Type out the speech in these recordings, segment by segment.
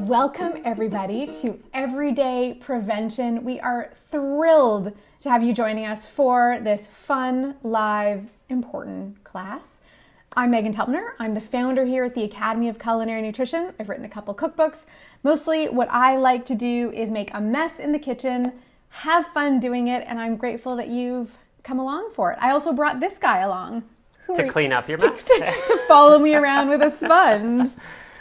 Welcome everybody to Everyday Prevention. We are thrilled to have you joining us for this fun, live, important class. I'm Megan Telpner. I'm the founder here at the Academy of Culinary Nutrition. I've written a couple cookbooks. Mostly what I like to do is make a mess in the kitchen, have fun doing it, and I'm grateful that you've come along for it. I also brought this guy along. To clean up your mess. To follow me around with a sponge.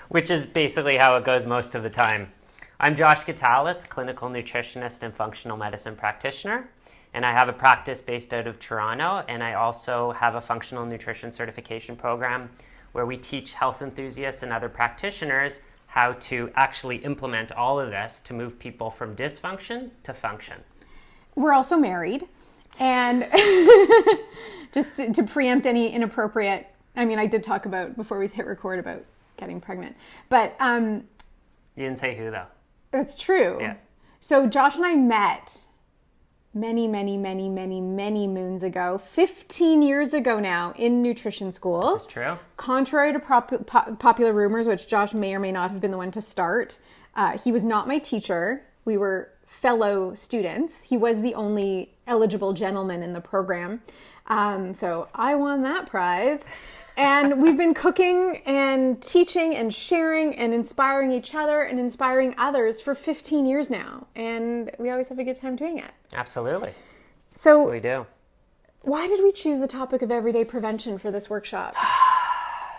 Which is basically how it goes most of the time. I'm Josh Gatalis, clinical nutritionist and functional medicine practitioner, and I have a practice based out of Toronto, and I also have a functional nutrition certification program where we teach health enthusiasts and other practitioners how to actually implement all of this to move people from dysfunction to function. We're also married, and just to preempt any inappropriate, I did talk about, before we hit record, about getting pregnant, but you didn't say who, though. That's true. Yeah. So Josh and I met many moons ago, 15 years ago now, in nutrition school. This is true. Contrary to popular rumors, which Josh may or may not have been the one to start, he was not my teacher. We were fellow students. He was the only eligible gentleman in the program. So I won that prize. And we've been cooking and teaching and sharing and inspiring each other and inspiring others for 15 years now. And we always have a good time doing it. Absolutely. So we do. Why did we choose the topic of everyday prevention for this workshop?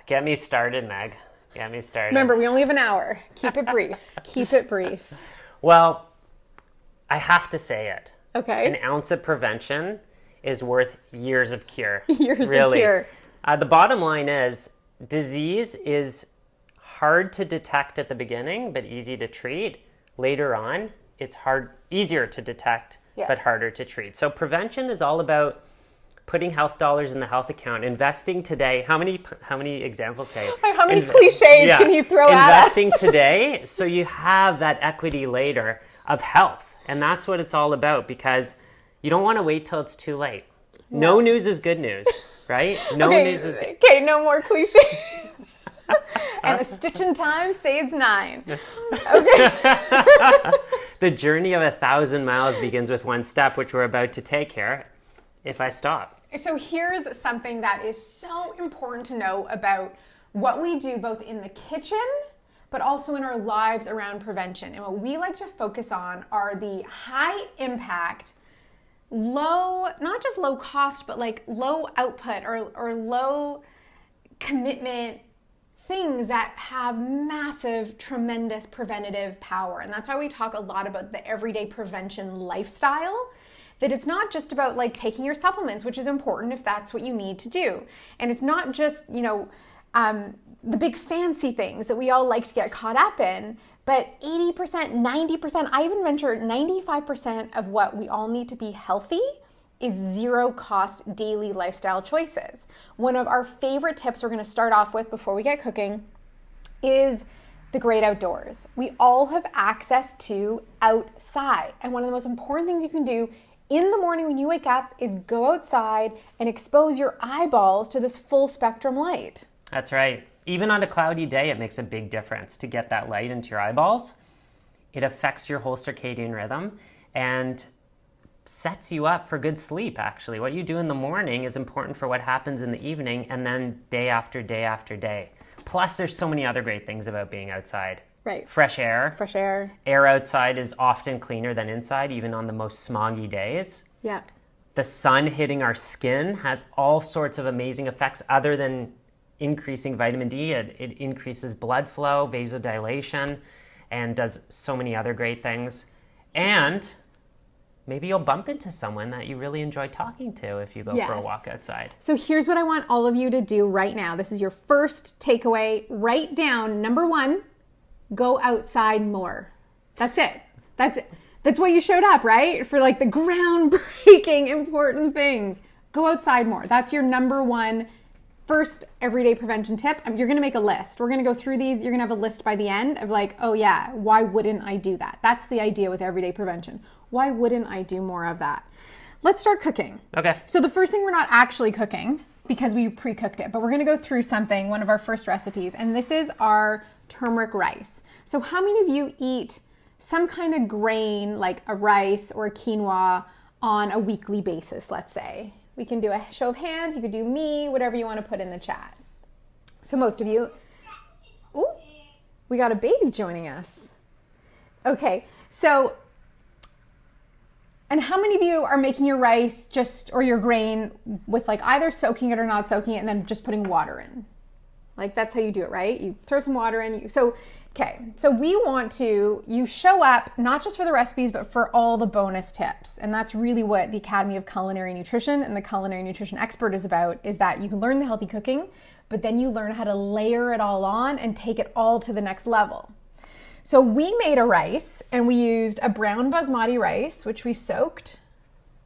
Get me started, Meg. Get me started. Remember, we only have an hour. Keep it brief. Keep it brief. Well, I have to say it. Okay. An ounce of prevention is worth years of cure. Years of really. cure. The bottom line is disease is hard to detect at the beginning, but easy to treat. Later on, it's easier to detect, but harder to treat. So prevention is all about putting health dollars in the health account, investing today. How many examples can you? How many cliches can you throw at us? Investing today so you have that equity later of health. And that's what it's all about, because you don't want to wait till it's too late. No news is good news. Right? No news is good. Okay, no more cliches. And a stitch in time saves 9. Okay. The journey of 1,000 miles begins with one step, which we're about to take here, if I stop. So here's something that is so important to know about what we do both in the kitchen, but also in our lives around prevention. And what we like to focus on are the high impact, low, not just low cost, but like low output or low commitment things that have massive, tremendous preventative power. And that's why we talk a lot about the everyday prevention lifestyle, that it's not just about like taking your supplements, which is important if that's what you need to do. And it's not just, the big fancy things that we all like to get caught up in, but 80%, 90%, I even venture 95% of what we all need to be healthy is zero cost daily lifestyle choices. One of our favorite tips we're gonna start off with before we get cooking is the great outdoors. We all have access to outside. And one of the most important things you can do in the morning when you wake up is go outside and expose your eyeballs to this full spectrum light. That's right. Even on a cloudy day, it makes a big difference to get that light into your eyeballs. It affects your whole circadian rhythm and sets you up for good sleep, actually. What you do in the morning is important for what happens in the evening and then day after day after day. Plus, there's so many other great things about being outside. Right. Fresh air. Fresh air. Air outside is often cleaner than inside, even on the most smoggy days. Yeah. The sun hitting our skin has all sorts of amazing effects other than increasing vitamin D. It increases blood flow, vasodilation, and does so many other great things. And maybe you'll bump into someone that you really enjoy talking to if you go for a walk outside. So here's what I want all of you to do right now. This is your first takeaway. Write down, number 1, go outside more. That's it. That's it. That's why you showed up, right? For like the groundbreaking important things. Go outside more. That's your number 1 first everyday prevention tip. You're going to make a list. We're going to go through these. You're going to have a list by the end of like, oh yeah, why wouldn't I do that? That's the idea with everyday prevention. Why wouldn't I do more of that? Let's start cooking. Okay. So the first thing, we're not actually cooking because we pre-cooked it, but we're going to go through something, one of our first recipes, and this is our turmeric rice. So how many of you eat some kind of grain like a rice or a quinoa on a weekly basis, let's say? We can do a show of hands. You could do me, whatever you want to put in the chat. So most of you. Ooh, we got a baby joining us. Okay, so, and how many of you are making your rice or your grain with like either soaking it or not soaking it and then just putting water in? Like that's how you do it, right? You throw some water in. Okay, so we want you show up not just for the recipes, but for all the bonus tips. And that's really what the Academy of Culinary Nutrition and the Culinary Nutrition Expert is about, is that you can learn the healthy cooking, but then you learn how to layer it all on and take it all to the next level. So we made a rice and we used a brown basmati rice, which we soaked.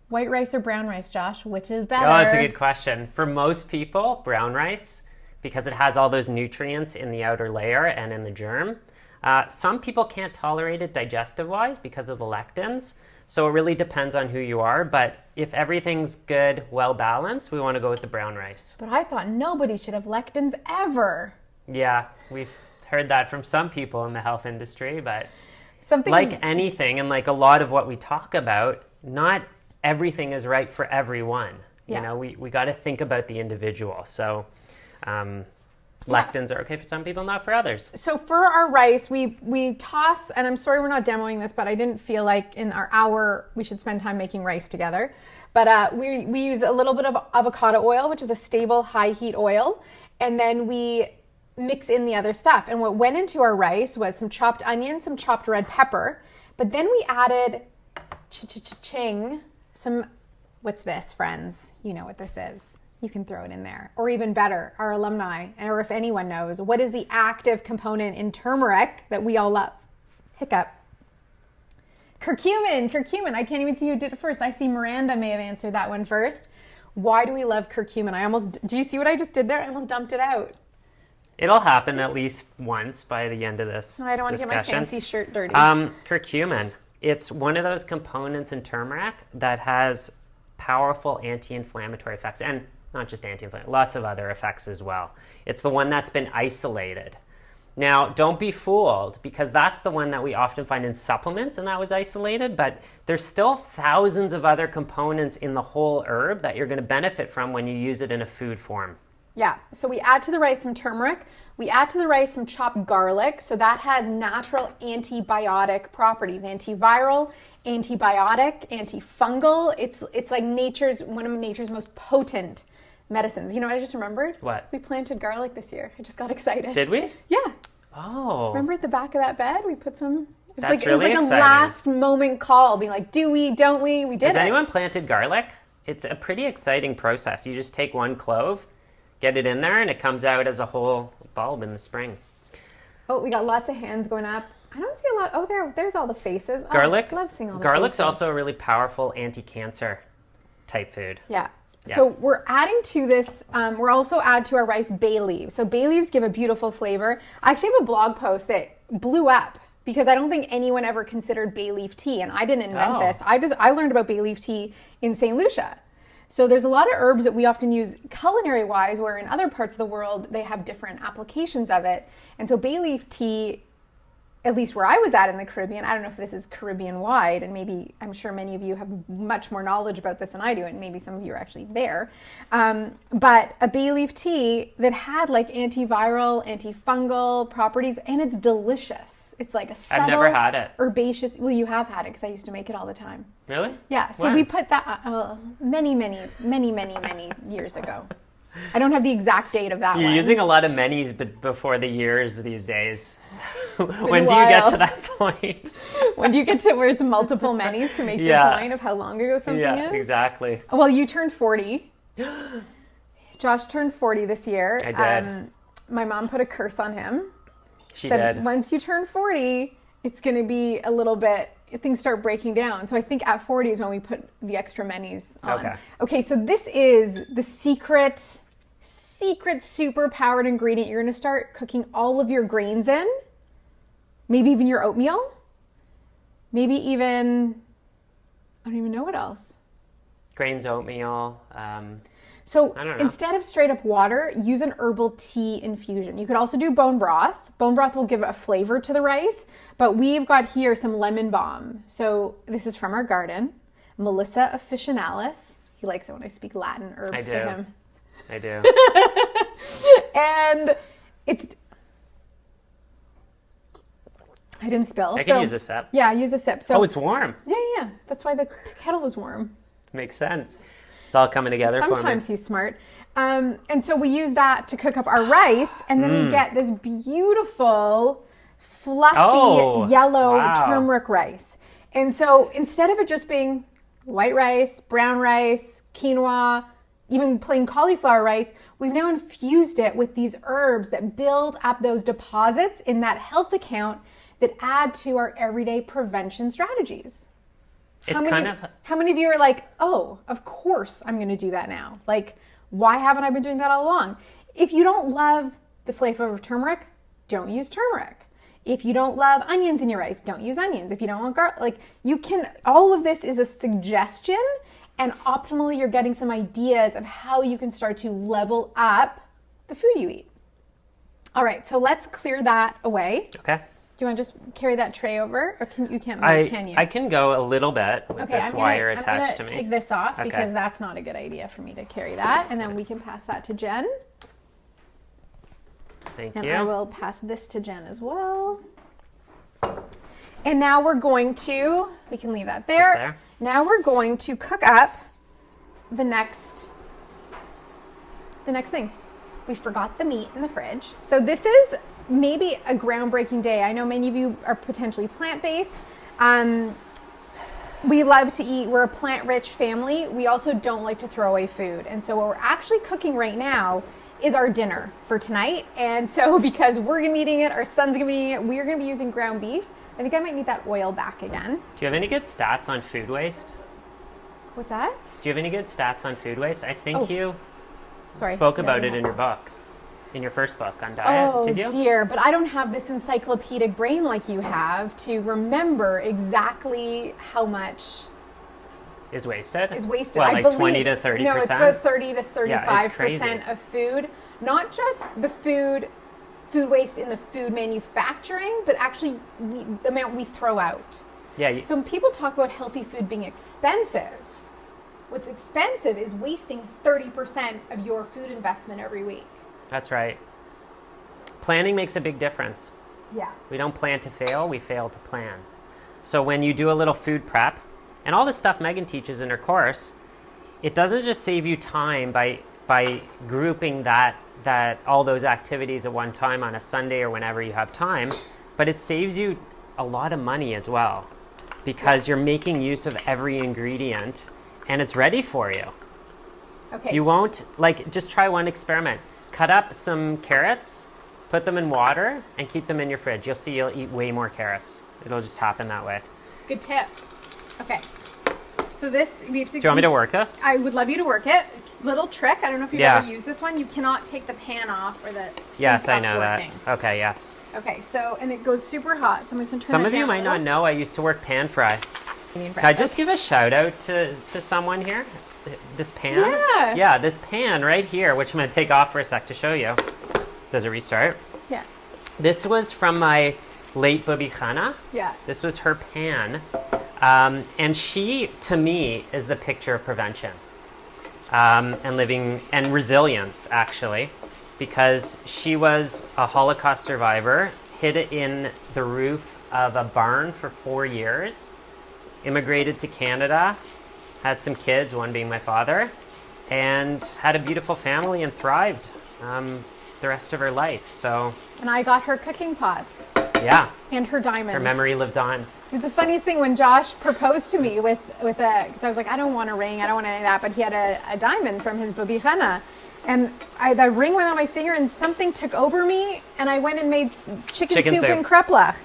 White rice or brown rice, Josh? Which is better? Oh, that's a good question. For most people, brown rice, because it has all those nutrients in the outer layer and in the germ. Some people can't tolerate it digestive-wise because of the lectins. So it really depends on who you are. But if everything's good, well-balanced, we want to go with the brown rice. But I thought nobody should have lectins ever. Yeah, we've heard that from some people in the health industry. But something like anything, and like a lot of what we talk about, not everything is right for everyone. Yeah. You know, we got to think about the individual. So lectins are okay for some people, not for others. So for our rice, we toss, and I'm sorry we're not demoing this, but I didn't feel like in our hour we should spend time making rice together. But we use a little bit of avocado oil, which is a stable high heat oil, and then we mix in the other stuff. And what went into our rice was some chopped onion, some chopped red pepper, but then we added some, what's this, friends? You know what this is. You can throw it in there. Or even better, our alumni, or if anyone knows, what is the active component in turmeric that we all love? Hiccup. Curcumin. I can't even see who did it first. I see Miranda may have answered that one first. Why do we love curcumin? Do you see what I just did there? I almost dumped it out. It'll happen at least once by the end of this I don't want discussion. to get my fancy shirt dirty. Curcumin. It's one of those components in turmeric that has powerful anti-inflammatory effects, and not just anti-inflammatory, lots of other effects as well. It's the one that's been isolated. Now, don't be fooled, because that's the one that we often find in supplements, and that was isolated, but there's still thousands of other components in the whole herb that you're going to benefit from when you use it in a food form. Yeah, so we add to the rice some turmeric. We add to the rice some chopped garlic. So that has natural antibiotic properties, antiviral, antibiotic, antifungal. It's like one of nature's most potent medicines. You know what I just remembered? What? We planted garlic this year. I just got excited. Did we? Yeah. Oh. Remember at the back of that bed, we put some. That's it was really like exciting. A last moment call, being like, do we, don't we? We did Has it. anyone planted garlic? It's a pretty exciting process. You just take one clove, get it in there, and it comes out as a whole bulb in the spring. Oh, we got lots of hands going up. I don't see a lot. Oh, there's all the faces. Garlic. I love seeing all the Garlic's faces. also a really powerful anti-cancer type food. Yeah. Yeah. So we're adding to this, we're also add to our rice bay leaves. So bay leaves give a beautiful flavor. I actually have a blog post that blew up because I don't think anyone ever considered bay leaf tea, and I didn't invent this. I learned about bay leaf tea in St. Lucia. So there's a lot of herbs that we often use culinary-wise, where in other parts of the world, they have different applications of it. And so bay leaf tea, at least where I was at in the Caribbean, I don't know if this is Caribbean-wide, and maybe I'm sure many of you have much more knowledge about this than I do, and maybe some of you are actually there. But a bay leaf tea that had like antiviral, antifungal properties, and it's delicious. It's like a subtle, I've never had it. Herbaceous. Well, you have had it because I used to make it all the time. Really? Yeah. So When? we put that many years ago. I don't have the exact date of that You're one. using a lot of minis before the years these days. When a do you get while. to that point? When do you get to where it's multiple menus to make Yeah. your point of how long ago something Yeah, is? exactly. Well, you turned 40. Josh turned 40 this year. I did. My mom put a curse on him. She Said did. once you turn 40, it's going to be a little bit, things start breaking down. So I think at 40 is when we put the extra menus on. Okay. Okay, so this is the secret super powered ingredient. You're going to start cooking all of your grains in. Maybe even your oatmeal. Maybe even, I don't even know what else. Grains, oatmeal. So I don't know. instead of straight up water, use an herbal tea infusion. You could also do bone broth. Bone broth will give a flavor to the rice, but we've got here some lemon balm. So this is from our garden. Melissa officinalis. He likes it when I speak Latin herbs to him. I do. And it's... I didn't spill. I can use a sip. Yeah, use a sip. So, oh, it's warm. Yeah. That's why the kettle was warm. Makes sense. It's all coming together for me. Sometimes he's smart. And so we use that to cook up our rice, and then we get this beautiful, fluffy, yellow turmeric rice. And so instead of it just being white rice, brown rice, quinoa, even plain cauliflower rice, we've now infused it with these herbs that build up those deposits in that health account that add to our everyday prevention strategies. How many of you are like, oh, of course I'm going to do that now? Like, why haven't I been doing that all along? If you don't love the flavor of turmeric, don't use turmeric. If you don't love onions in your rice, don't use onions. If you don't want garlic, like you can, all of this is a suggestion, and optimally you're getting some ideas of how you can start to level up the food you eat. All right, so let's clear that away. Okay. Do you want to just carry that tray over, or you can't move, can you? I can go a little bit with this wire attached to me. I'm going to take this off because that's not a good idea for me to carry that, and then we can pass that to Jen. Thank you. And I will pass this to Jen as well. And now we're going to, we can leave that there. Now we're going to cook up the next thing. We forgot the meat in the fridge. So this is maybe a groundbreaking day. I know many of you are potentially plant-based. We love to eat. We're a plant-rich family. We also don't like to throw away food. And so what we're actually cooking right now is our dinner for tonight. And so because we're gonna be eating it, our son's gonna be eating it, we're gonna be using ground beef. I think I might need that oil back again. Do you have any good stats on food waste? What's that? Do you have any good stats on food waste? I think you Sorry. spoke about it in your book. In your first book on diet, did you? Oh dear, but I don't have this encyclopedic brain like you have to remember exactly how much is wasted. Well, like 20 to 30%? No, it's about 30 to 35% of food. Not just the food waste in the food manufacturing, but actually the amount we throw out. Yeah. So when people talk about healthy food being expensive, what's expensive is wasting 30% of your food investment every week. That's right. Planning makes a big difference. Yeah. We don't plan to fail, we fail to plan. So when you do a little food prep, and all the stuff Megan teaches in her course, it doesn't just save you time by grouping that all those activities at one time on a Sunday or whenever you have time, but it saves you a lot of money as well because you're making use of every ingredient and it's ready for you. Okay. You won't, just try one experiment. Cut up some carrots, put them in water, and keep them in your fridge. You'll see you'll eat way more carrots. It'll just happen that way. Good tip. Okay. So this, we have to... Do you want me to work this? I would love you to work it. Little trick. I don't know if you've ever used this one. You cannot take the pan off or the... Yes, I know that. Okay, yes. Okay, so, and it goes super hot. So I'm just going to turn Some of you might not know I used to work pan fry. Can I just give a shout out to someone here? This pan? Yeah. Yeah, this pan right here, which I'm going to take off for a sec to show you. Does it restart? Yeah. This was from my late Bubi Khana. Yeah. This was her pan. And she, to me, is the picture of prevention and living and resilience, actually, because she was a Holocaust survivor, hid in the roof of a barn for 4 years, immigrated to Canada, had some kids, one being my father, and had a beautiful family and thrived the rest of her life. So. And I got her cooking pots. Yeah. And her diamond. Her memory lives on. It was the funniest thing when Josh proposed to me with a, because I was like, I don't want a ring, I don't want any of that, but he had a diamond from his Bubi Khana. And the ring went on my finger and something took over me and I went and made chicken soup and kreplach.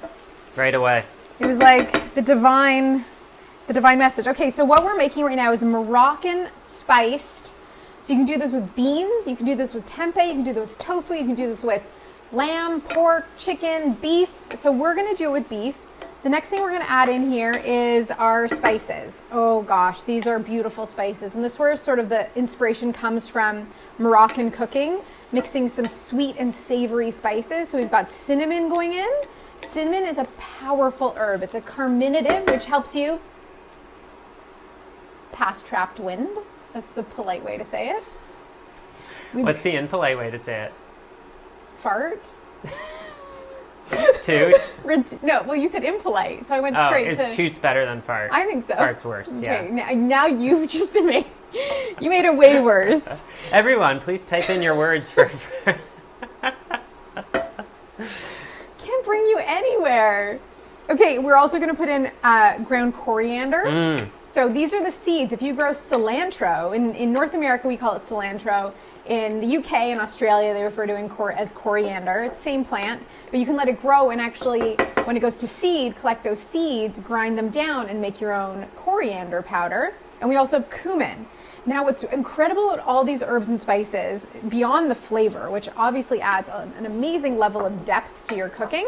Right away. It was like the divine message. Okay, so what we're making right now is Moroccan spiced. So you can do this with beans, you can do this with tempeh, you can do this with tofu, you can do this with lamb, pork, chicken, beef. So we're gonna do it with beef. The next thing we're going to add in here is our spices. Oh gosh, these are beautiful spices. And this is where sort of the inspiration comes from Moroccan cooking, mixing some sweet and savory spices. So we've got cinnamon going in. Cinnamon is a powerful herb. It's a carminative, which helps you pass trapped wind. That's the polite way to say it. What's the impolite way to say it? Fart. Toot? No, well, you said impolite, so I went straight to... toot's better than fart? I think so. Fart's worse, okay, yeah. Now you've just made it way worse. Everyone, please type in your words for... Can't bring you anywhere. Okay, we're also going to put in ground coriander. So these are the seeds. If you grow cilantro, in North America we call it cilantro. In the UK and Australia they refer to it as coriander. It's the same plant, but you can let it grow and actually, when it goes to seed, collect those seeds, grind them down and make your own coriander powder. And we also have cumin. Now what's incredible about all these herbs and spices, beyond the flavor, which obviously adds an amazing level of depth to your cooking,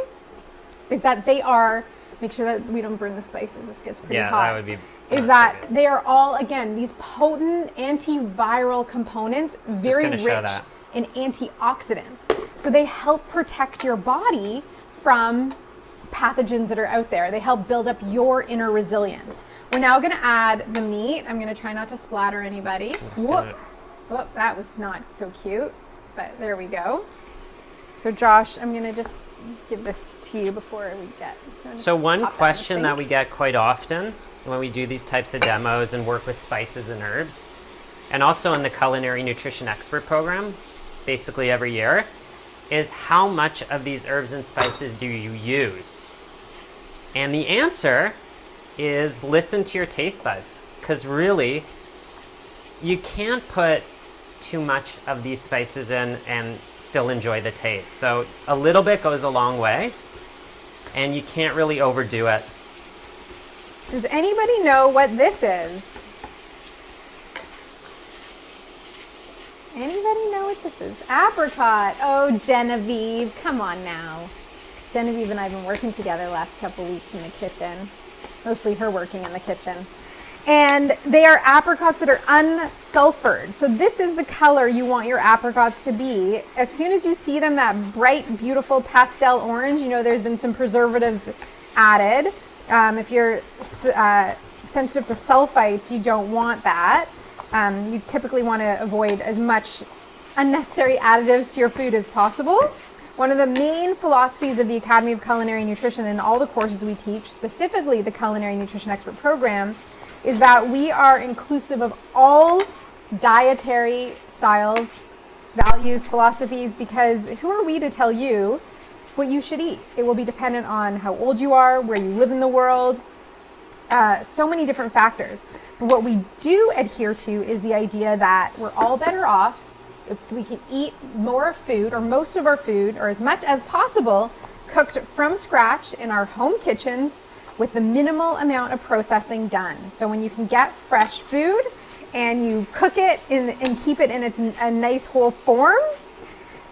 is that they are, make sure that we don't burn the spices, this gets pretty hot. Yeah, that would be... Is that they are all, again, these potent antiviral components, very rich in antioxidants. So they help protect your body from pathogens that are out there. They help build up your inner resilience. We're now going to add the meat. I'm going to try not to splatter anybody. Whoop, that was not so cute, but there we go. So Josh, I'm going to just give this to you before we get... So one question that we get quite often when we do these types of demos and work with spices and herbs, and also in the Culinary Nutrition Expert Program, basically every year, is how much of these herbs and spices do you use? And the answer is listen to your taste buds, because really, you can't put too much of these spices in and still enjoy the taste. So a little bit goes a long way, and you can't really overdo it. Does anybody know what this is? Anybody know what this is? Apricot. Oh, Genevieve, come on now. Genevieve and I have been working together the last couple weeks in the kitchen. Mostly her working in the kitchen. And they are apricots that are unsulfured. So this is the color you want your apricots to be. As soon as you see them, that bright, beautiful pastel orange, you know there's been some preservatives added. If you're sensitive to sulfites, you don't want that. You typically want to avoid as much unnecessary additives to your food as possible. One of the main philosophies of the Academy of Culinary Nutrition and all the courses we teach, specifically the Culinary Nutrition Expert Program, is that we are inclusive of all dietary styles, values, philosophies, because who are we to tell you what you should eat? It will be dependent on how old you are, where you live in the world, so many different factors. But what we do adhere to is the idea that we're all better off if we can eat more food, or most of our food, or as much as possible, cooked from scratch in our home kitchens with the minimal amount of processing done. So when you can get fresh food and you cook it and keep it in a nice whole form,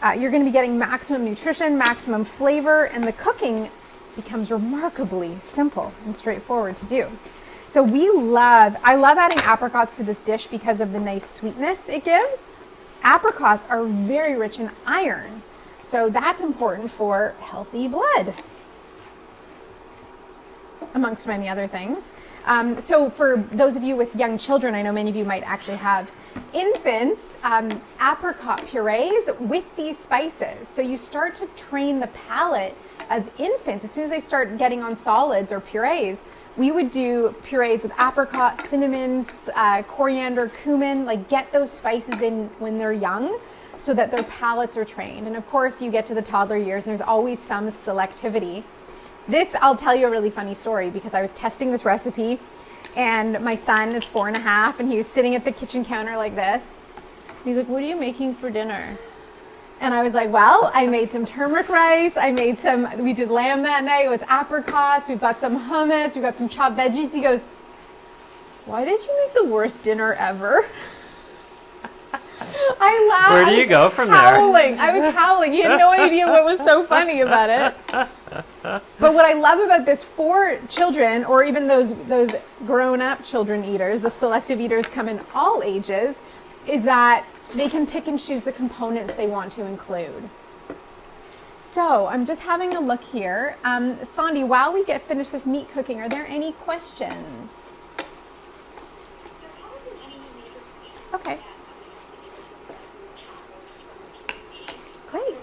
you're going to be getting maximum nutrition, maximum flavor, and the cooking becomes remarkably simple and straightforward to do. So I love adding apricots to this dish because of the nice sweetness it gives. Apricots are very rich in iron, so that's important for healthy blood, amongst many other things. So for those of you with young children, I know many of you might actually have infants, apricot purees with these spices. So you start to train the palate of infants. As soon as they start getting on solids or purees, we would do purees with apricot, cinnamon, coriander, cumin, like get those spices in when they're young so that their palates are trained. And of course you get to the toddler years and there's always some selectivity. This, I'll tell you a really funny story because I was testing this recipe and my son is 4.5 and he's sitting at the kitchen counter like this. He's like, "What are you making for dinner?" And I was like, "Well, I made some turmeric rice. We did lamb that night with apricots. We've got some hummus. We've got some chopped veggies." He goes, "Why did you make the worst dinner ever?" I laughed. Where do you go from there? I was howling. He had no idea what was so funny about it. But what I love about this for children, or even those grown-up children eaters, the selective eaters come in all ages, is that they can pick and choose the components they want to include. So I'm just having a look here. Sandy, while we finish this meat cooking, are there any questions? Okay. Great.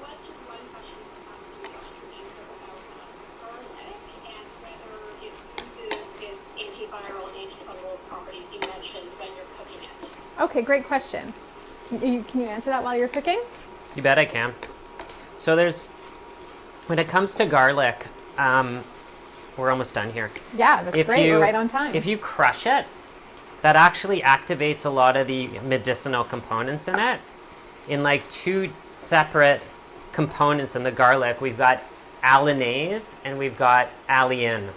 Okay, great question. Can you answer that while you're cooking? You bet I can. So when it comes to garlic, we're almost done here. Yeah, that's great. We're right on time. If you crush it, that actually activates a lot of the medicinal components in it. In like two separate components in the garlic, we've got alliinase and we've got alliin.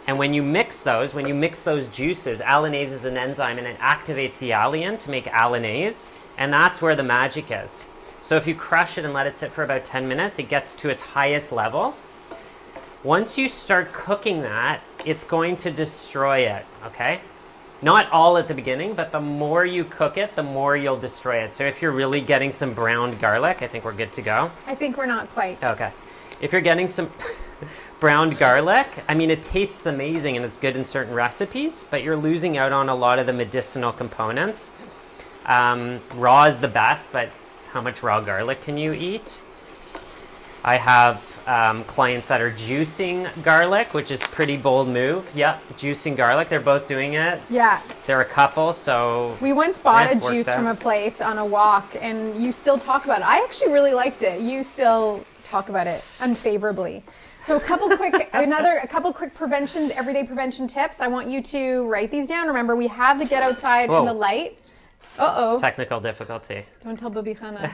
And when you mix those juices, alliinase is an enzyme and it activates the alliin to make alliinase, and that's where the magic is. So if you crush it and let it sit for about 10 minutes, it gets to its highest level. Once you start cooking that, it's going to destroy it, okay? Not all at the beginning, but the more you cook it, the more you'll destroy it. So if you're really getting some browned garlic, I think we're good to go. I think we're not quite. Okay. If you're getting some browned garlic, I mean, it tastes amazing and it's good in certain recipes, but you're losing out on a lot of the medicinal components. Raw is the best, but how much raw garlic can you eat? I have clients that are juicing garlic, which is a pretty bold move. Yeah, juicing garlic. They're both doing it. Yeah. They're a couple, so we once bought a juice from a place on a walk, and you still talk about it. I actually really liked it. You still talk about it unfavorably. So a couple quick everyday prevention tips. I want you to write these down. Remember, we have the get outside in the light. Uh-oh. Technical difficulty. Don't tell Bobby Khana.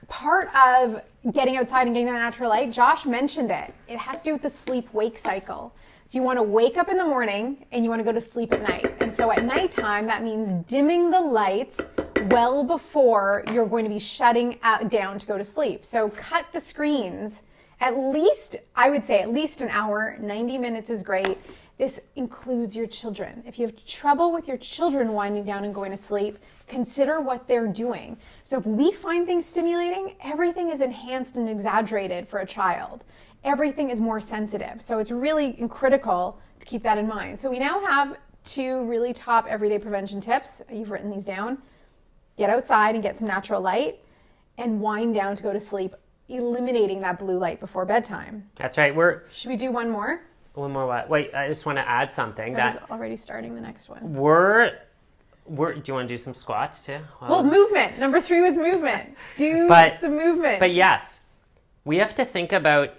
Part of getting outside and getting that natural light, Josh mentioned it. It has to do with the sleep-wake cycle. So you want to wake up in the morning and you want to go to sleep at night. And so at nighttime, that means dimming the lights well before you're going to be shutting down to go to sleep. So cut the screens at least, I would say at least an hour. 90 minutes is great. This includes your children. If you have trouble with your children winding down and going to sleep, consider what they're doing. So if we find things stimulating, everything is enhanced and exaggerated for a child. Everything is more sensitive. So it's really critical to keep that in mind. So we now have 2 really top everyday prevention tips. You've written these down. Get outside and get some natural light, and wind down to go to sleep, eliminating that blue light before bedtime. That's right. Should we do one more? One more what? Wait, I just want to add something. I was already starting the next one. Do you want to do some squats too? Well, movement. Number 3 was movement. Do some movement. But yes, we have to think about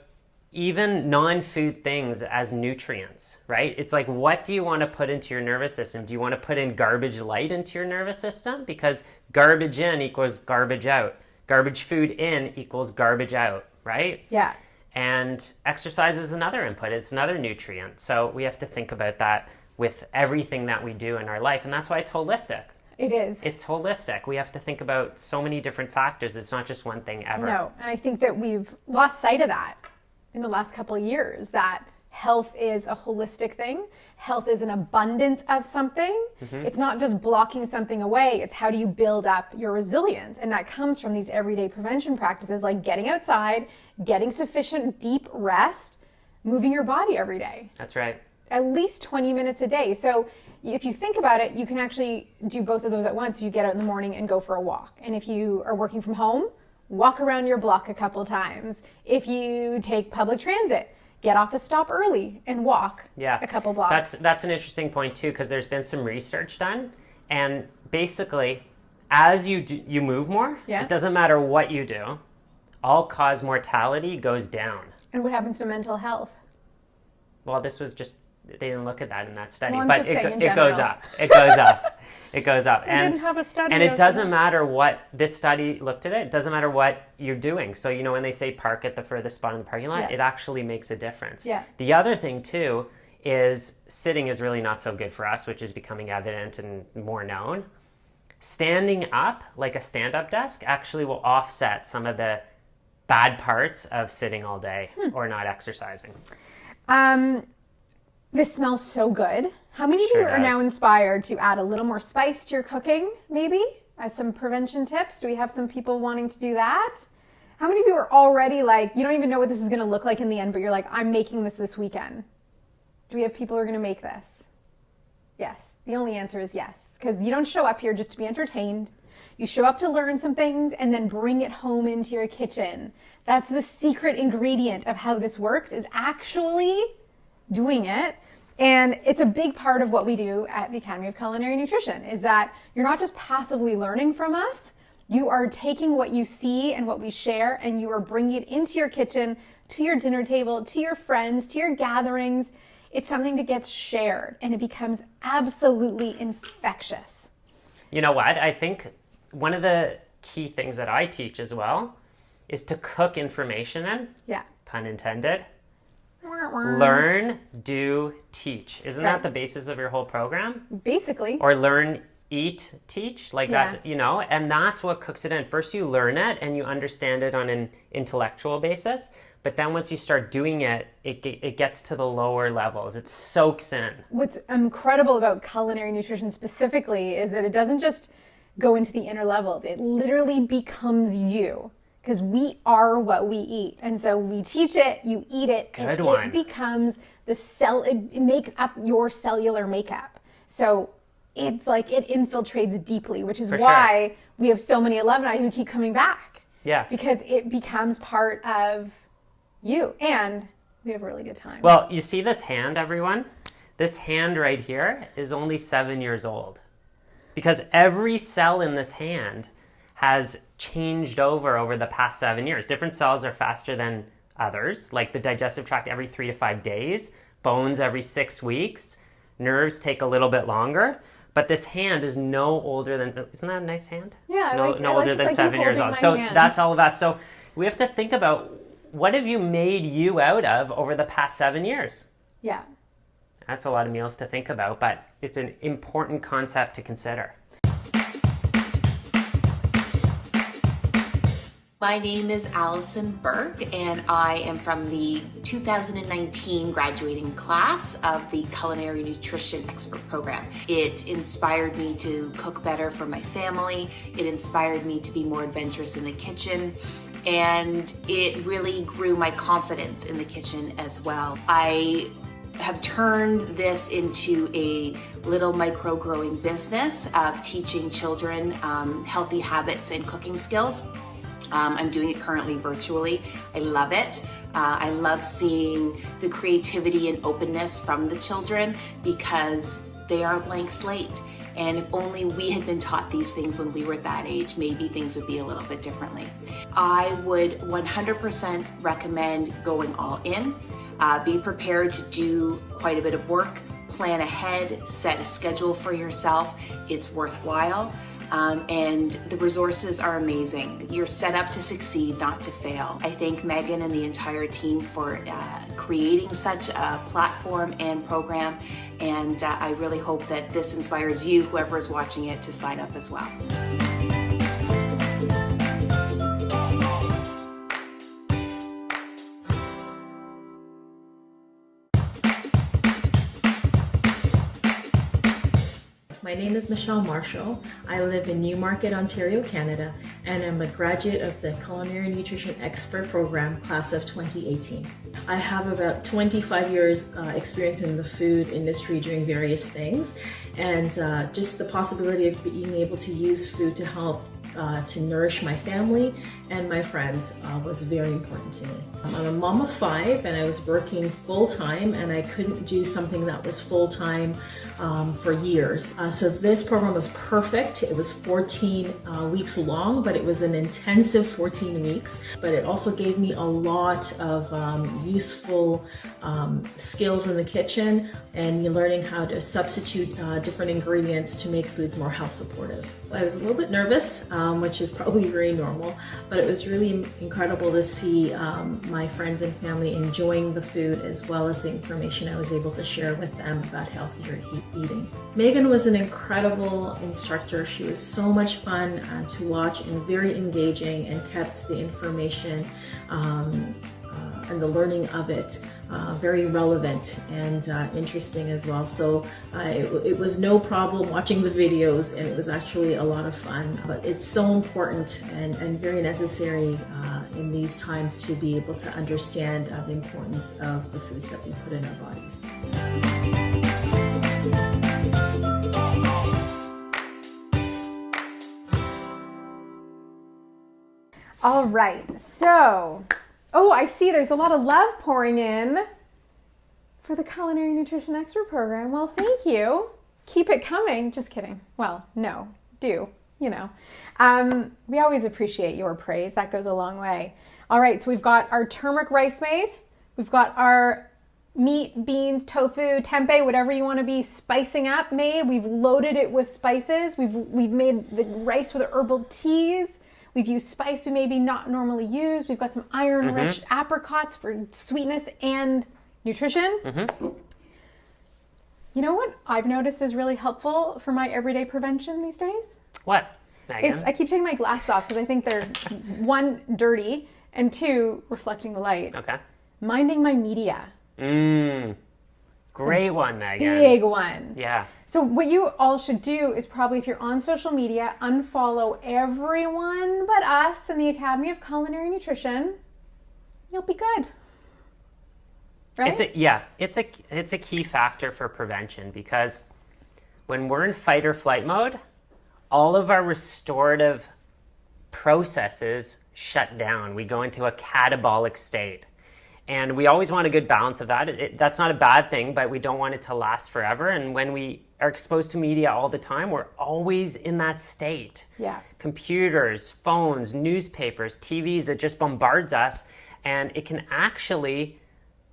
even non-food things as nutrients, right? It's like, what do you want to put into your nervous system? Do you want to put in garbage light into your nervous system? Because garbage in equals garbage out. Garbage food in equals garbage out, right? Yeah. And exercise is another input. It's another nutrient. So we have to think about that with everything that we do in our life. And that's why it's holistic. It is. It's holistic. We have to think about so many different factors. It's not just one thing ever. No. And I think that we've lost sight of that in the last couple of years, that health is a holistic thing. Health is an abundance of something. Mm-hmm. It's not just blocking something away. It's how do you build up your resilience? And that comes from these everyday prevention practices like getting outside, getting sufficient deep rest, moving your body every day. That's right. At least 20 minutes a day. So if you think about it, you can actually do both of those at once. You get out in the morning and go for a walk. And if you are working from home, walk around your block a couple times. If you take public transit, get off the stop early and walk a couple blocks. That's an interesting point too, because there's been some research done, and basically, as you move more, it doesn't matter what you do, all-cause mortality goes down. And what happens to mental health? Well, this was just, they didn't look at that in that study, well, but it goes up. It goes up. It goes up. Didn't have a study. And it doesn't matter what this study looked at it. It doesn't matter what you're doing. So, you know, when they say park at the furthest spot in the parking lot, it actually makes a difference. Yeah. The other thing too is sitting is really not so good for us, which is becoming evident and more known. Standing up, like a stand-up desk, actually will offset some of the bad parts of sitting all day or not exercising. This smells so good. How many of you are now inspired to add a little more spice to your cooking, maybe, as some prevention tips? Do we have some people wanting to do that? How many of you are already like, you don't even know what this is going to look like in the end, but you're like, I'm making this weekend? Do we have people who are going to make this? Yes. The only answer is yes, because you don't show up here just to be entertained. You show up to learn some things and then bring it home into your kitchen. That's the secret ingredient of how this works, is actually doing it. And it's a big part of what we do at the Academy of Culinary Nutrition, is that you're not just passively learning from us, you are taking what you see and what we share and you are bringing it into your kitchen, to your dinner table, to your friends, to your gatherings. It's something that gets shared and it becomes absolutely infectious. You know what? I think one of the key things that I teach as well is to cook information in. Yeah. Pun intended. Learn, do, teach. Isn't that the basis of your whole program? Basically. Or learn, eat, teach, like that, you know, and that's what cooks it in. First you learn it and you understand it on an intellectual basis, but then once you start doing it, it gets to the lower levels. It soaks in. What's incredible about culinary nutrition specifically is that it doesn't just go into the inner levels. It literally becomes you. Because we are what we eat. And so we teach it, you eat it, and it becomes it makes up your cellular makeup. So it's like it infiltrates deeply, which is why we have so many alumni who keep coming back. Yeah. Because it becomes part of you. And we have a really good time. Well, you see this hand, everyone? This hand right here is only 7 years old. Because every cell in this hand has changed over the past 7 years. Different cells are faster than others, like the digestive tract every 3 to 5 days, bones every 6 weeks, nerves take a little bit longer, but this hand is no older than, isn't that a nice hand? Yeah, no older than 7 years old. So that's all of us. So we have to think about, what have you made you out of over the past 7 years? Yeah. That's a lot of meals to think about, but it's an important concept to consider. My name is Allison Burke, and I am from the 2019 graduating class of the Culinary Nutrition Expert Program. It inspired me to cook better for my family. It inspired me to be more adventurous in the kitchen, and it really grew my confidence in the kitchen as well. I have turned this into a little micro-growing business of teaching children healthy habits and cooking skills. I'm doing it currently virtually. I love it. I love seeing the creativity and openness from the children because they are a blank slate. And if only we had been taught these things when we were that age, maybe things would be a little bit differently. I would 100% recommend going all in. Be prepared to do quite a bit of work. Plan ahead, set a schedule for yourself. It's worthwhile. And the resources are amazing. You're set up to succeed, not to fail. I thank Megan and the entire team for creating such a platform and program, and I really hope that this inspires you, whoever is watching it, to sign up as well. My name is Michelle Marshall. I live in Newmarket, Ontario, Canada, and I'm a graduate of the Culinary Nutrition Expert Program, class of 2018. I have about 25 years experience in the food industry doing various things, and just the possibility of being able to use food to help to nourish my family and my friends was very important to me. I'm a mom of 5 and I was working full-time, and I couldn't do something that was full-time for years. So this program was perfect. It was 14 weeks long, but it was an intensive 14 weeks. But it also gave me a lot of useful skills in the kitchen, and learning how to substitute different ingredients to make foods more health supportive. I was a little bit nervous, which is probably very normal, but it was really incredible to see my friends and family enjoying the food as well as the information I was able to share with them about healthier eating. Megan was an incredible instructor. She was so much fun to watch and very engaging, and kept the information and the learning of it very relevant and interesting as well. So it was no problem watching the videos, and it was actually a lot of fun. But it's so important and very necessary in these times to be able to understand the importance of the foods that we put in our bodies. All right, so, I see there's a lot of love pouring in for the Culinary Nutrition Expert Program. Well, thank you. Keep it coming. Just kidding. Well, no, do, you know. We always appreciate your praise. That goes a long way. All right, so we've got our turmeric rice made. We've got our meat, beans, tofu, tempeh, whatever you want to be spicing up made. We've loaded it with spices. We've made the rice with herbal teas. We've used spice we maybe not normally use. We've got some iron-rich apricots for sweetness and nutrition. You know what I've noticed is really helpful for my everyday prevention these days? What, Megan? I keep taking my glasses off because I think they're, one, dirty, and two, reflecting the light. Okay. Minding my media. Great one, Megan. Big one. Yeah. So what you all should do is probably, if you're on social media, unfollow everyone but us in the Academy of Culinary Nutrition. You'll be good. Right? It's a key factor for prevention, because when we're in fight or flight mode, all of our restorative processes shut down. We go into a catabolic state. And we always want a good balance of that. That's not a bad thing, but we don't want it to last forever. And when we are exposed to media all the time, we're always in that state. Yeah. Computers, phones, newspapers, TVs, it just bombards us, and it can actually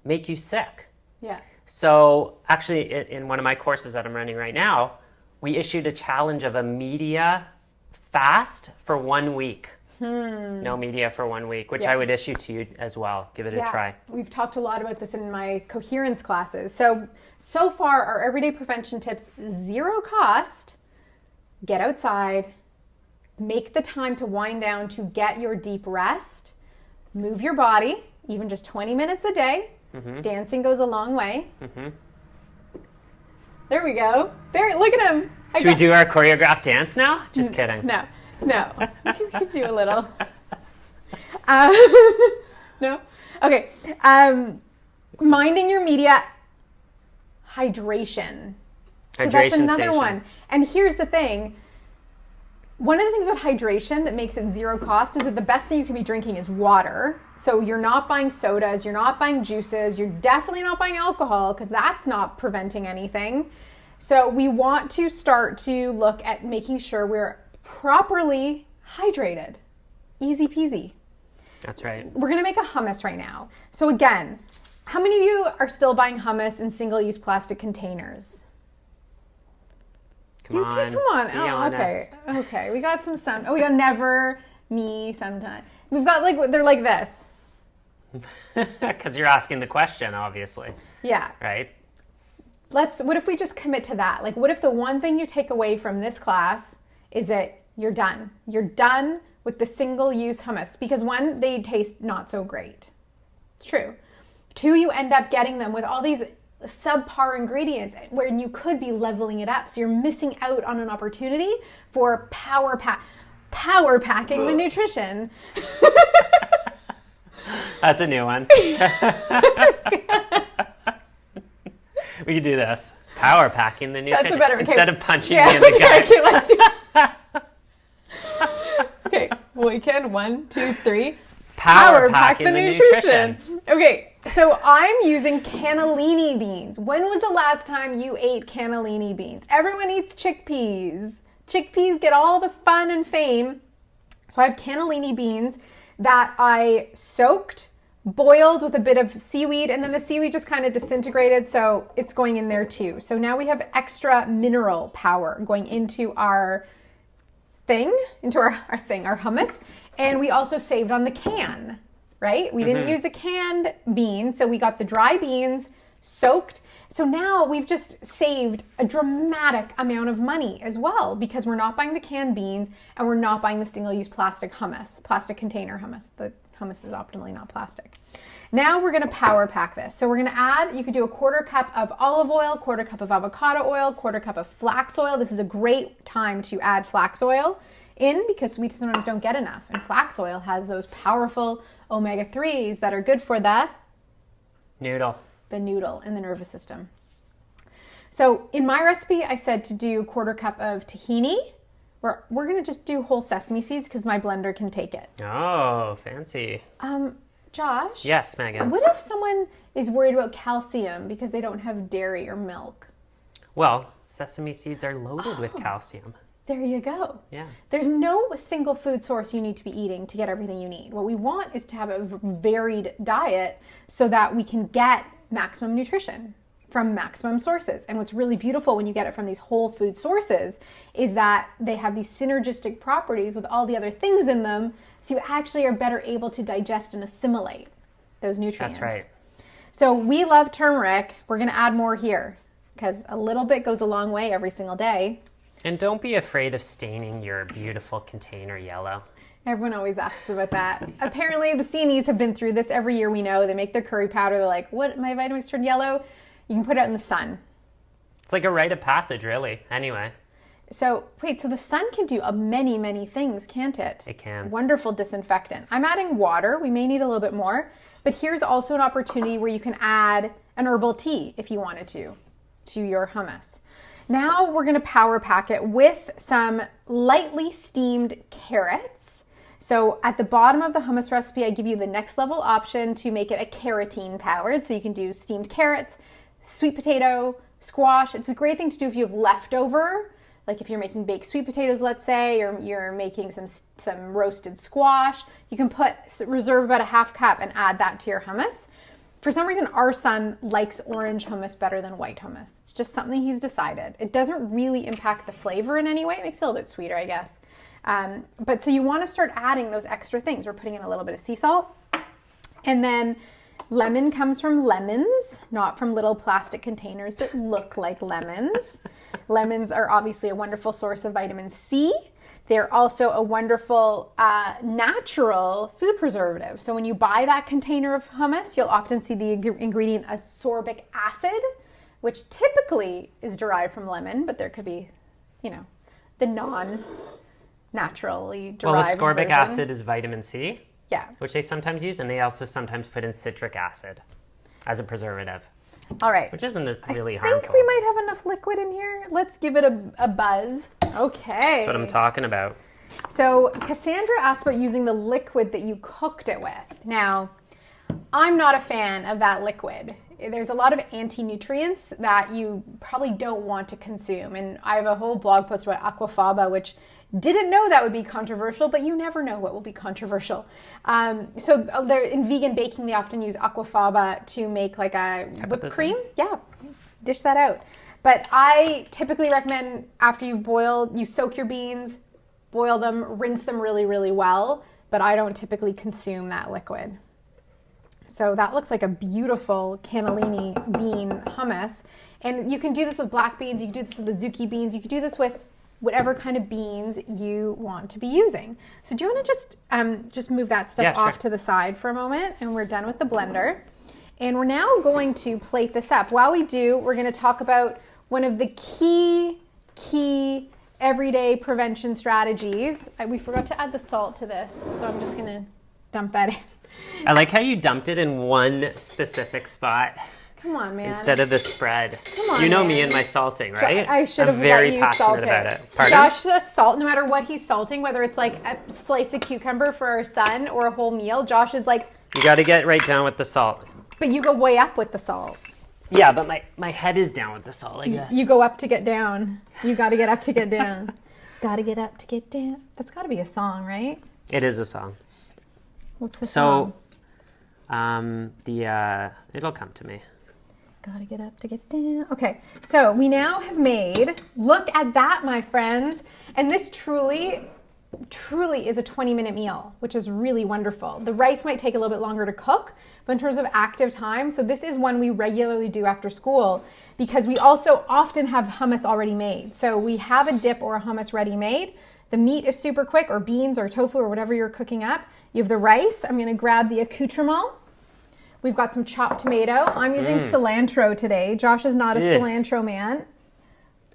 make you sick. Yeah. So actually, in one of my courses that I'm running right now, we issued a challenge of a media fast for 1 week. No media for 1 week, which I would issue to you as well. Give it a try. We've talked a lot about this in my coherence classes. So far, our everyday prevention tips, 0 cost. Get outside, make the time to wind down to get your deep rest, move your body, even just 20 minutes a day. Dancing goes a long way. There we go. There, look at him. Should we do our choreographed dance now? Just kidding. No. You could do a little. No? Okay. Minding your media. Hydration. So that's another one. And here's the thing. One of the things about hydration that makes it 0 cost is that the best thing you can be drinking is water. So you're not buying sodas, you're not buying juices, you're definitely not buying alcohol, because that's not preventing anything. So we want to start to look at making sure we're properly hydrated. Easy peasy. That's right. We're going to make a hummus right now. So again, how many of you are still buying hummus in single-use plastic containers? Come on. Be honest. Okay. We got some. Oh, we got never, me, sometime. We've got they're like this. Because you're asking the question, obviously. Yeah. Right? What if we just commit to that? Like, what if the one thing you take away from this class is that you're done. You're done with the single-use hummus. Because 1, they taste not so great. It's true. 2, you end up getting them with all these subpar ingredients where you could be leveling it up. So you're missing out on an opportunity for power packing the nutrition. That's a new one. We could do this. Power packing the nutrition. That's a better one. Instead of punching me in the gut. Okay, let's do it. Okay, we can. 1, 2, 3. Power packing the nutrition. Okay, so I'm using cannellini beans. When was the last time you ate cannellini beans? Everyone eats chickpeas. Chickpeas get all the fun and fame. So I have cannellini beans that I soaked, boiled with a bit of seaweed, and then the seaweed just kind of disintegrated, so it's going in there too. So now we have extra mineral power going into our thing, into our hummus. And we also saved on the can, right? We didn't use a canned bean. So we got the dry beans soaked. So now we've just saved a dramatic amount of money as well, because we're not buying the canned beans and we're not buying the single-use plastic container hummus. The hummus is optimally not plastic. Now we're gonna power pack this. So we're gonna add, you could do a 1/4 cup of olive oil, 1/4 cup of avocado oil, 1/4 cup of flax oil. This is a great time to add flax oil in, because we sometimes don't get enough. And flax oil has those powerful omega-3s that are good for the noodle in the nervous system. So in my recipe, I said to do 1/4 cup of tahini. We're gonna just do whole sesame seeds because my blender can take it. Oh, fancy. Josh? Yes, Megan? What if someone is worried about calcium because they don't have dairy or milk? Well, sesame seeds are loaded with calcium. There you go. Yeah. There's no single food source you need to be eating to get everything you need. What we want is to have a varied diet so that we can get maximum nutrition from maximum sources. And what's really beautiful when you get it from these whole food sources is that they have these synergistic properties with all the other things in them, so you actually are better able to digest and assimilate those nutrients. That's right. So we love turmeric. We're going to add more here because a little bit goes a long way every single day. And don't be afraid of staining your beautiful container yellow. Everyone always asks about that. Apparently the CNEs have been through this every year. We know they make their curry powder. They're like, what, my Vitamix turned yellow? You can put it out in the sun. It's like a rite of passage, really. Anyway. So wait, so the sun can do many, many things, can't it? It can. Wonderful disinfectant. I'm adding water. We may need a little bit more, but here's also an opportunity where you can add an herbal tea if you wanted to your hummus. Now we're gonna power pack it with some lightly steamed carrots. So at the bottom of the hummus recipe, I give you the next level option to make it a carotene powered. So you can do steamed carrots, sweet potato, squash. It's a great thing to do if you have leftover, like if you're making baked sweet potatoes, let's say, or you're making some roasted squash. You can reserve about a 1/2 cup and add that to your hummus. For some reason, our son likes orange hummus better than white hummus. It's just something he's decided. It doesn't really impact the flavor in any way. It makes it a little bit sweeter, I guess. But so you want to start adding those extra things. We're putting in a little bit of sea salt. And then lemon comes from lemons, not from little plastic containers that look like lemons. Lemons are obviously a wonderful source of vitamin C. They're also a wonderful natural food preservative. So when you buy that container of hummus, you'll often see the ingredient ascorbic acid, which typically is derived from lemon, but there could be, the non-naturally derived Well, ascorbic version. acid is vitamin C, Yeah. which they sometimes use, and they also sometimes put in citric acid as a preservative, All right. which isn't really I think harmful. we might have enough liquid in here. Let's give it a buzz. Okay. That's what I'm talking about. So Cassandra asked about using the liquid that you cooked it with. Now, I'm not a fan of that liquid. There's a lot of anti-nutrients that you probably don't want to consume. And I have a whole blog post about aquafaba, which didn't know that would be controversial, but you never know what will be controversial. So in vegan baking, they often use aquafaba to make like a whipped cream. Yeah, dish that out. But I typically recommend after you've boiled, you soak your beans, boil them, rinse them really, really well. But I don't typically consume that liquid. So that looks like a beautiful cannellini bean hummus. And you can do this with black beans, you can do this with the zucchini beans, you can do this with whatever kind of beans you want to be using. So do you want to just move that stuff off to the side for a moment, and we're done with the blender. And we're now going to plate this up. While we do, we're going to talk about one of the key everyday prevention strategies. We forgot to add the salt to this, so I'm just going to dump that in. I like how you dumped it in one specific spot. Come on, man. Instead of the spread. Come on, you know man. me and my salting, right? I should have I'm very let you passionate salt about it. it. Pardon? Josh does salt no matter what he's salting, whether it's like a slice of cucumber for our son or a whole meal. Josh is like, You got to get right down with the salt. but you go way up with the salt. Yeah, but my head is down with the salt, I guess. You go up to get down. You got to get up to get down. Got to get up to get down. That's got to be a song, right? It is a song. What's the song? It'll come to me. Gotta get up to get down. Okay, so we now have made, look at that, my friends. And this truly, truly is a 20-minute meal, which is really wonderful. The rice might take a little bit longer to cook, but in terms of active time, so this is one we regularly do after school because we also often have hummus already made. So we have a dip or a hummus ready made. The meat is super quick, or beans or tofu or whatever you're cooking up. You have the rice. I'm gonna grab the accoutrement. We've got some chopped tomato. I'm using cilantro today. Josh is not a cilantro man.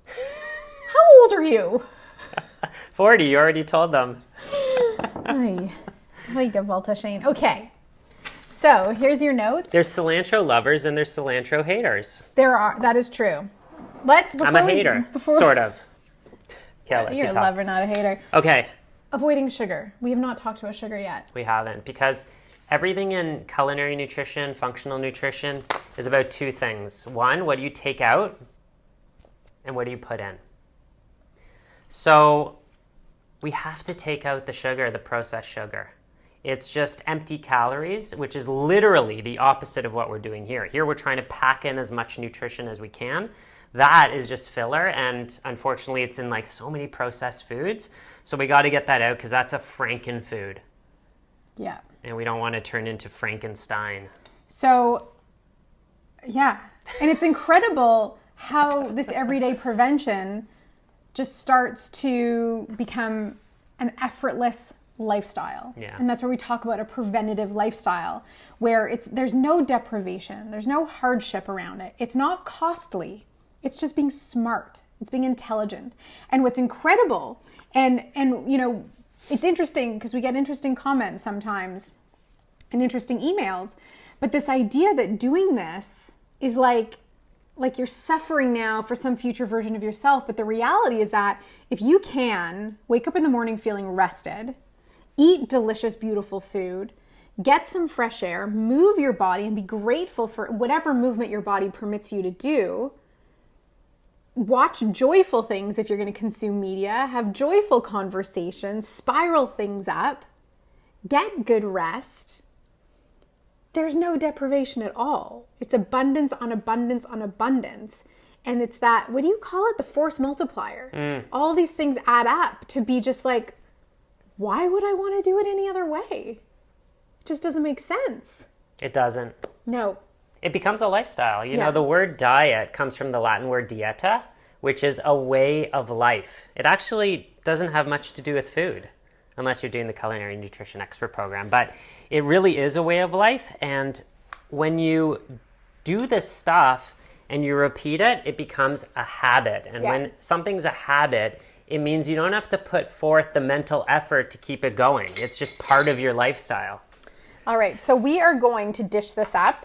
How old are you? 40, you already told them. Ay, volta Shane. Okay, so here's your notes. There's cilantro lovers and there's cilantro haters. There are, that is true. I'm a hater, sort of. Yeah, I'll let You're you a talk. lover, not a hater. Okay. Avoiding sugar. We have not talked about sugar yet. We haven't, because everything in culinary nutrition, functional nutrition, is about two things. One, what do you take out, and what do you put in? So we have to take out the sugar, the processed sugar. It's just empty calories, which is literally the opposite of what we're doing here. Here we're trying to pack in as much nutrition as we can. That is just filler, and unfortunately it's in like so many processed foods. So we got to get that out because that's a Franken food. Yeah. And we don't want to turn into Frankenstein. So, yeah. And it's incredible how this everyday prevention just starts to become an effortless lifestyle. Yeah. And that's where we talk about a preventative lifestyle where there's no deprivation, there's no hardship around it. It's not costly. It's just being smart. It's being intelligent. And what's incredible, and you know, it's interesting because we get interesting comments sometimes and interesting emails, but this idea that doing this is like you're suffering now for some future version of yourself. But the reality is that if you can wake up in the morning feeling rested, eat delicious, beautiful food, get some fresh air, move your body, and be grateful for whatever movement your body permits you to do, watch joyful things if you're going to consume media, have joyful conversations, spiral things up, get good rest, there's no deprivation at all. It's abundance on abundance on abundance. And it's that, what do you call it? The force multiplier. All these things add up to be just like, why would I want to do it any other way? It just doesn't make sense. It doesn't. No. It becomes a lifestyle. You know, the word diet comes from the Latin word dieta, which is a way of life. It actually doesn't have much to do with food, unless you're doing the Culinary Nutrition Expert program. But it really is a way of life. And when you do this stuff and you repeat it, it becomes a habit. And when something's a habit, it means you don't have to put forth the mental effort to keep it going. It's just part of your lifestyle. All right, so we are going to dish this up.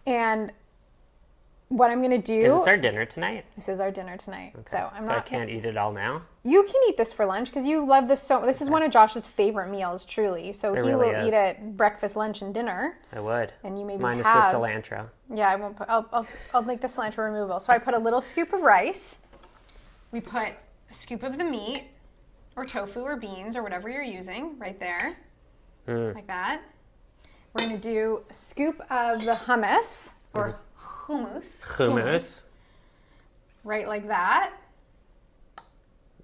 And what I'm going to do... Is this our dinner tonight? This is our dinner tonight. Okay. So I can't eat it all now? You can eat this for lunch because you love this so... This is one of Josh's favorite meals, truly. So he really will eat it breakfast, lunch, and dinner. I would. And you maybe Minus have... the cilantro. Yeah, I won't put... I'll make the cilantro removal. So I put a little scoop of rice. We put a scoop of the meat or tofu or beans or whatever you're using right there. Like that. We're going to do a scoop of the hummus or hummus. Hummus. Right like that.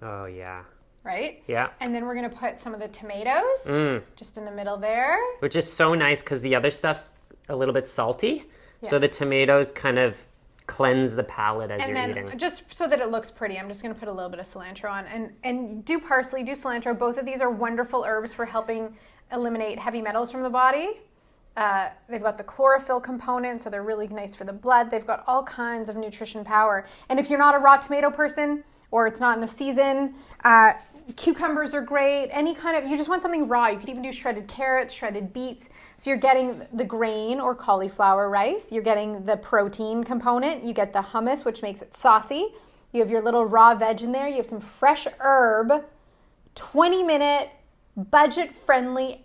Oh, yeah. Right? Yeah. And then we're going to put some of the tomatoes just in the middle there. Which is so nice because the other stuff's a little bit salty. Yeah. So the tomatoes kind of cleanse the palate as you're eating. And just so that it looks pretty, I'm just going to put a little bit of cilantro on. And do parsley, do cilantro. Both of these are wonderful herbs for helping eliminate heavy metals from the body. They've got the chlorophyll component, so they're really nice for the blood. They've got all kinds of nutrition power. And if you're not a raw tomato person, or it's not in the season, cucumbers are great. Any kind of, you just want something raw. You could even do shredded carrots, shredded beets. So you're getting the grain or cauliflower rice. You're getting the protein component. You get the hummus, which makes it saucy. You have your little raw veg in there. You have some fresh herb, 20-minute, budget-friendly,